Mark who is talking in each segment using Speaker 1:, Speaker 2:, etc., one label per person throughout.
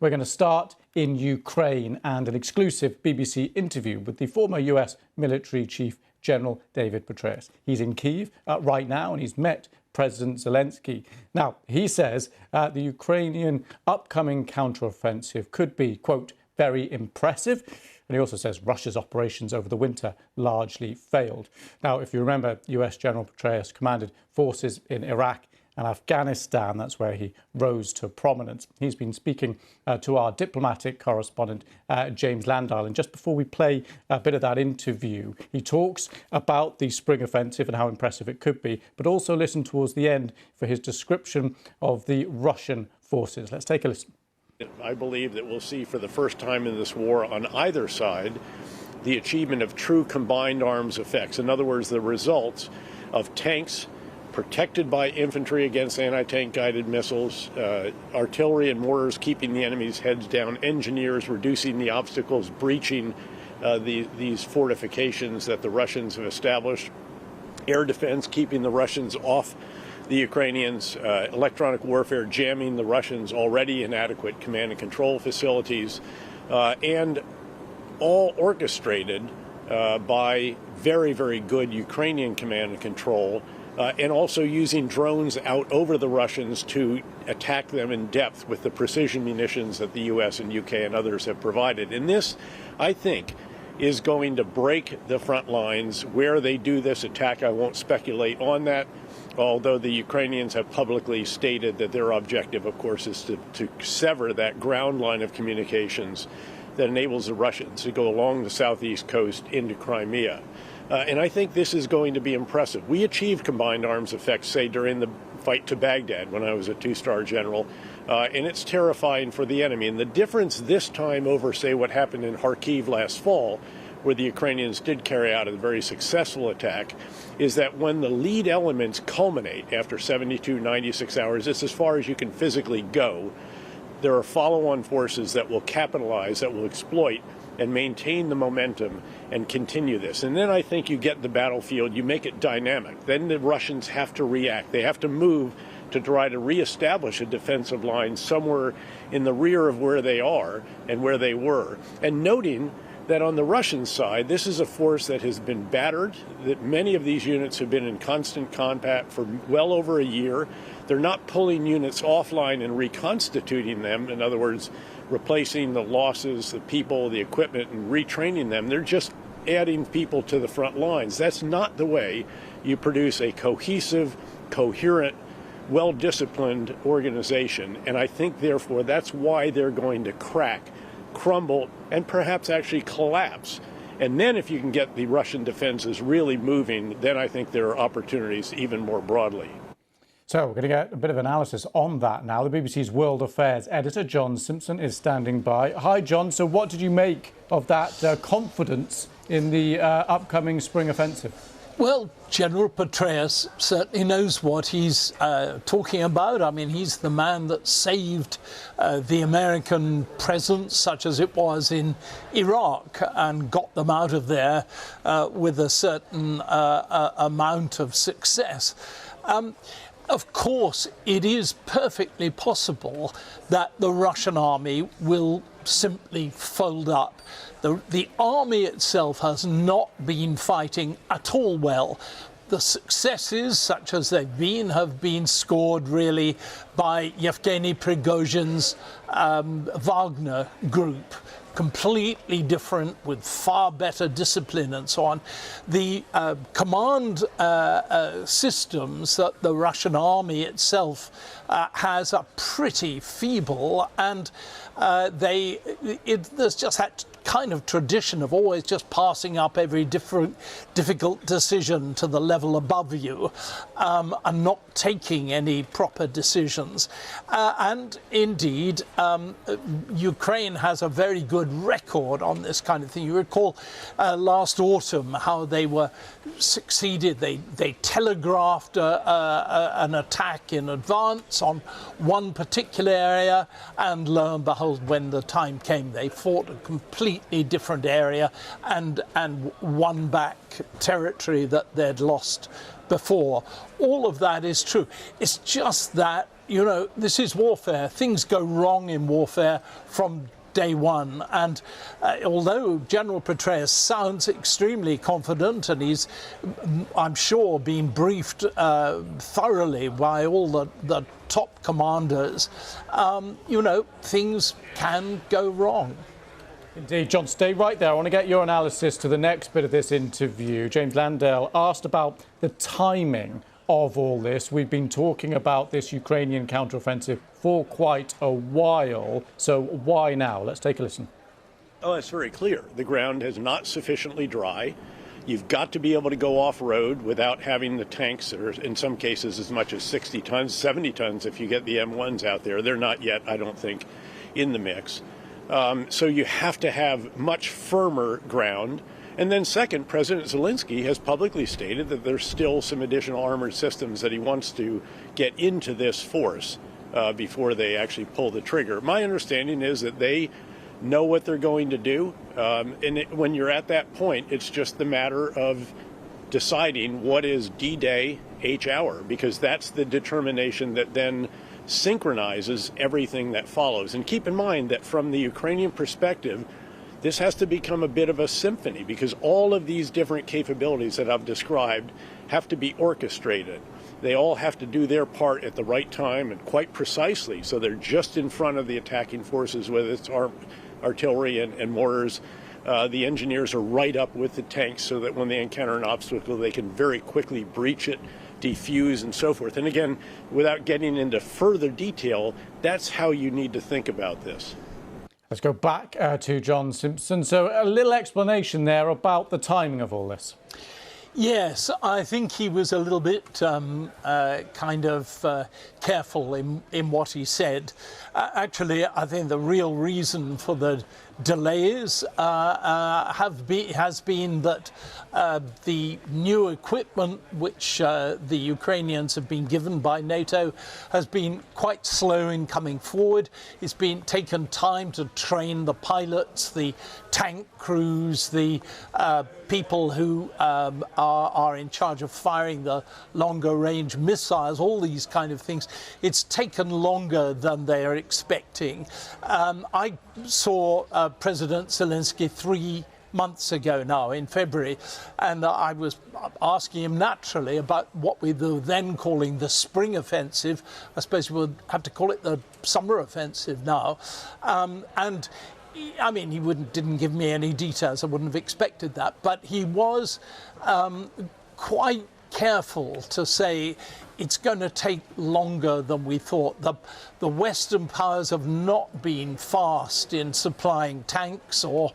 Speaker 1: We're going to start in Ukraine and an exclusive BBC interview with the former US military chief General David Petraeus. He's in Kyiv right now and he's met President Zelensky. Now, he says the Ukrainian upcoming counteroffensive could be, quote, very impressive. And he also says Russia's operations over the winter largely failed. Now, if you remember, US General Petraeus commanded forces in Iraq and Afghanistan. That's where he rose to prominence. He's been speaking to our diplomatic correspondent, James Landau. And just before we play a bit of that interview, he talks about the spring offensive and how impressive it could be, but also listen towards the end for his description of the Russian forces. Let's take a listen.
Speaker 2: I believe that we'll see for the first time in this war on either side the achievement of true combined arms effects. In other words, the results of tanks protected by infantry against anti-tank guided missiles, artillery and mortars keeping the enemy's heads down, engineers reducing the obstacles, breaching these fortifications that the Russians have established, air defense keeping the Russians off the Ukrainians, electronic warfare jamming the Russians' already inadequate command and control facilities, and all orchestrated by very, very good Ukrainian command and control, and also using drones out over the Russians to attack them in depth with the precision munitions that the U.S. and U.K. and others have provided. And this, I think, is going to break the front lines where they do this attack. I won't speculate on that, although the Ukrainians have publicly stated that their objective, of course, is to sever that ground line of communications that enables the Russians to go along the southeast coast into Crimea. And I think this is going to be impressive. We achieved combined arms effects, say, during the fight to Baghdad when I was a two-star general, and it's terrifying for the enemy. And the difference this time over, say, what happened in Kyiv last fall, where the Ukrainians did carry out a very successful attack, is that when the lead elements culminate after 72, 96 hours, it's as far as you can physically go. There are follow-on forces that will capitalize, that will exploit and maintain the momentum and continue this. And then I think you get the battlefield, you make it dynamic. Then the Russians have to react. They have to move to try to reestablish a defensive line somewhere in the rear of where they are and where they were. And noting that on the Russian side, this is a force that has been battered, that many of these units have been in constant combat for well over a year. They're not pulling units offline and reconstituting them. In other words, replacing the losses, the people, the equipment, and retraining them. They're just adding people to the front lines. That's not the way you produce a cohesive, coherent, well-disciplined organization. And I think, therefore, that's why they're going to crack, crumble, and perhaps actually collapse. And then if you can get the Russian defenses really moving, then I think there are opportunities even more broadly.
Speaker 1: So we're going to get a bit of analysis on that now. The BBC's World Affairs editor, John Simpson, is standing by. Hi, John. So what did you make of that confidence in the upcoming spring offensive?
Speaker 3: Well, General Petraeus certainly knows what he's talking about. I mean, he's the man that saved the American presence, such as it was in Iraq, and got them out of there with a certain amount of success. Of course, it is perfectly possible that the Russian army will simply fold up. The army itself has not been fighting at all well. The successes, such as they've been, have been scored really by Yevgeny Prigozhin's Wagner group. Completely different, with far better discipline and so on. The command systems that the Russian army itself has are pretty feeble, and there's just that kind of tradition of always just passing up every difficult decision to the level above you and not taking any proper decisions. And indeed, Ukraine has a very good record on this kind of thing. You recall last autumn how they were succeeded. They telegraphed an attack in advance on one particular area, and lo and behold, when the time came, they fought a completely different area and won back territory that they'd lost before. All of that is true. It's just that you know, this is warfare. Things go wrong in warfare from day one. And although General Petraeus sounds extremely confident, and he's, I'm sure, been briefed thoroughly by all the top commanders, you know, things can go wrong.
Speaker 1: Indeed. John, stay right there. I want to get your analysis to the next bit of this interview. James Landale asked about the timing of all this. We've been talking about this Ukrainian counteroffensive for quite a while. So why now? Let's take a listen.
Speaker 2: Oh, it's very clear. The ground is not sufficiently dry. You've got to be able to go off-road without having the tanks that are, in some cases, as much as 60 tons, 70 tons if you get the M1s out there. They're not yet, I don't think, in the mix. So you have to have much firmer ground. And then second, President Zelensky has publicly stated that there's still some additional armored systems that he wants to get into this force before they actually pull the trigger. My understanding is that they know what they're going to do. When you're at that point, it's just the matter of deciding what is D-Day H hour, because that's the determination that then synchronizes everything that follows. And keep in mind that from the Ukrainian perspective, this has to become a bit of a symphony, because all of these different capabilities that I've described have to be orchestrated. They all have to do their part at the right time and quite precisely, so they're just in front of the attacking forces, whether it's artillery and mortars. The engineers are right up with the tanks so that when they encounter an obstacle, they can very quickly breach it, defuse, and so forth. And again, without getting into further detail, that's how you need to think about this.
Speaker 1: Let's go back to John Simpson. So a little explanation there about the timing of all this.
Speaker 3: Yes, I think he was a little bit kind of careful in what he said. Actually, I think the real reason for the delays has been that the new equipment which the Ukrainians have been given by NATO has been quite slow in coming forward. It's been taken time to train the pilots, the tank crews, the people who are in charge of firing the longer range missiles, all these kind of things. It's taken longer than they are expecting. I saw President Zelensky 3 months ago now in February, and I was asking him naturally about what we were then calling the spring offensive. I suppose we would have to call it the summer offensive now. And I mean, he didn't give me any details. I wouldn't have expected that, but he was quite careful to say it's going to take longer than we thought. The Western powers have not been fast in supplying tanks or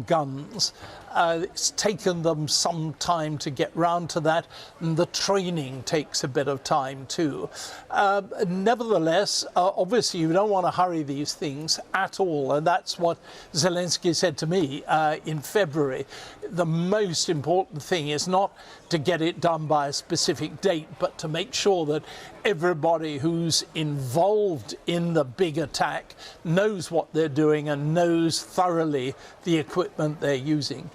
Speaker 3: guns. It's taken them some time to get round to that, and the training takes a bit of time too. Nevertheless, obviously you don't want to hurry these things at all, and that's what Zelensky said to me in February. The most important thing is not to get it done by a specific date, but to make sure that everybody who's involved in the big attack knows what they're doing and knows thoroughly the equipment they're using.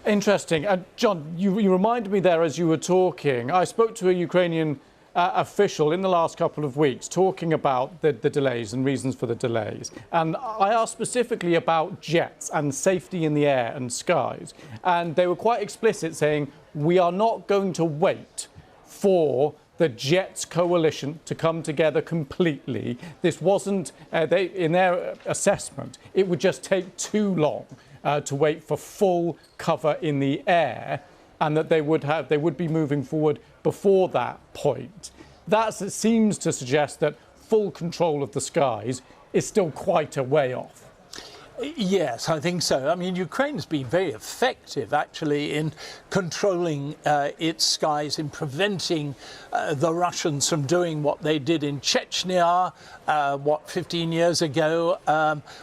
Speaker 1: Interesting. John, you reminded me there as you were talking. I spoke to a Ukrainian official in the last couple of weeks talking about the delays and reasons for the delays. And I asked specifically about jets and safety in the air and skies. And they were quite explicit, saying, we are not going to wait for the Jets coalition to come together completely. This wasn't, in their assessment, it would just take too long to wait for full cover in the air, and that they would be moving forward before that point. That seems to suggest that full control of the skies is still quite a way off.
Speaker 3: Yes, I think so. I mean, Ukraine's been very effective, actually, in controlling its skies, in preventing the Russians from doing what they did in Chechnya, 15 years ago,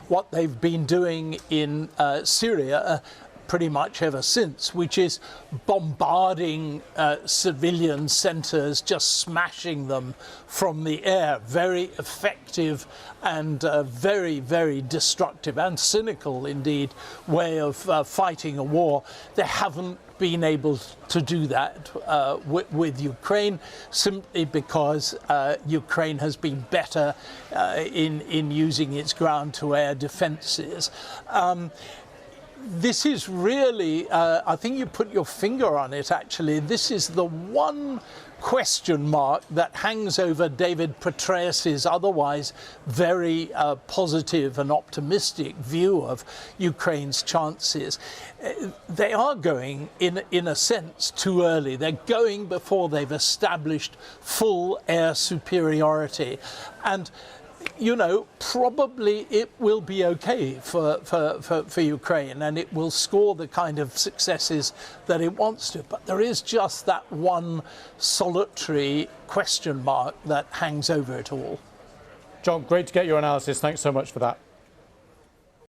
Speaker 3: what they've been doing in Syria. pretty much ever since, which is bombarding civilian centres, just smashing them from the air. Very effective and very, very destructive and cynical indeed way of fighting a war. They haven't been able to do that with Ukraine, simply because Ukraine has been better in using its ground-to-air defences. This is really, I think you put your finger on it actually, this is the one question mark that hangs over David Petraeus' otherwise very positive and optimistic view of Ukraine's chances. They are going, in a sense, too early. They're going before they've established full air superiority. And you know, probably it will be okay for Ukraine, and it will score the kind of successes that it wants to. But there is just that one solitary question mark that hangs over it all.
Speaker 1: John, great to get your analysis. Thanks so much for that.